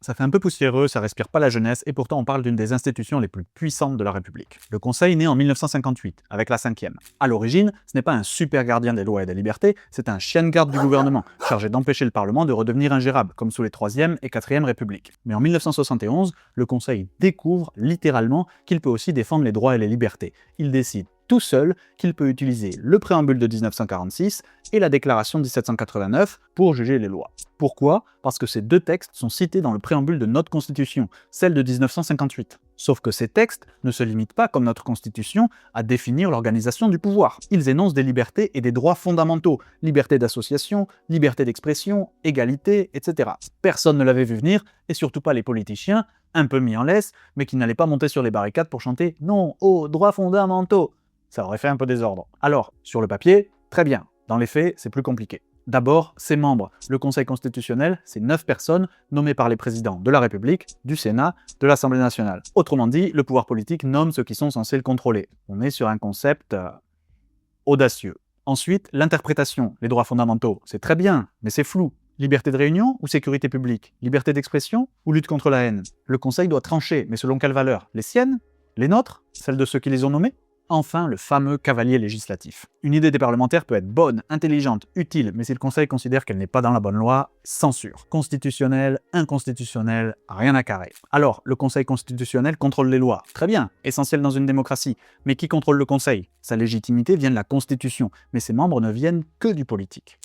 Ça fait un peu poussiéreux, ça respire pas la jeunesse, et pourtant on parle d'une des institutions les plus puissantes de la République. Le Conseil naît en 1958, avec la 5e. À l'origine, ce n'est pas un super gardien des lois et des libertés, c'est un chien de garde du gouvernement, chargé d'empêcher le Parlement de redevenir ingérable, comme sous les 3e et 4e Républiques. Mais en 1971, le Conseil découvre, littéralement, qu'il peut aussi défendre les droits et les libertés. Il décide tout seul qu'il peut utiliser le préambule de 1946 et la déclaration de 1789 pour juger les lois. Pourquoi? Parce que ces deux textes sont cités dans le préambule de notre Constitution, celle de 1958. Sauf que ces textes ne se limitent pas, comme notre Constitution, à définir l'organisation du pouvoir. Ils énoncent des libertés et des droits fondamentaux, liberté d'association, liberté d'expression, égalité, etc. Personne ne l'avait vu venir, et surtout pas les politiciens, un peu mis en laisse, mais qui n'allaient pas monter sur les barricades pour chanter « Non aux droits fondamentaux ». Ça aurait fait un peu désordre. Alors, sur le papier, très bien. Dans les faits, c'est plus compliqué. D'abord, ses membres. Le Conseil constitutionnel, c'est 9 personnes nommées par les présidents de la République, du Sénat, de l'Assemblée nationale. Autrement dit, le pouvoir politique nomme ceux qui sont censés le contrôler. On est sur un concept audacieux. Ensuite, l'interprétation. Les droits fondamentaux, c'est très bien, mais c'est flou. Liberté de réunion ou sécurité publique? Liberté d'expression ou lutte contre la haine? Le Conseil doit trancher, mais selon quelles valeurs? Les siennes? Les nôtres? Celles de ceux qui les ont nommés? Enfin, le fameux cavalier législatif. Une idée des parlementaires peut être bonne, intelligente, utile, mais si le Conseil considère qu'elle n'est pas dans la bonne loi, censure. Constitutionnel, inconstitutionnel, rien à carrer. Alors, le Conseil constitutionnel contrôle les lois. Très bien, essentiel dans une démocratie. Mais qui contrôle le Conseil? Sa légitimité vient de la Constitution, mais ses membres ne viennent que du politique.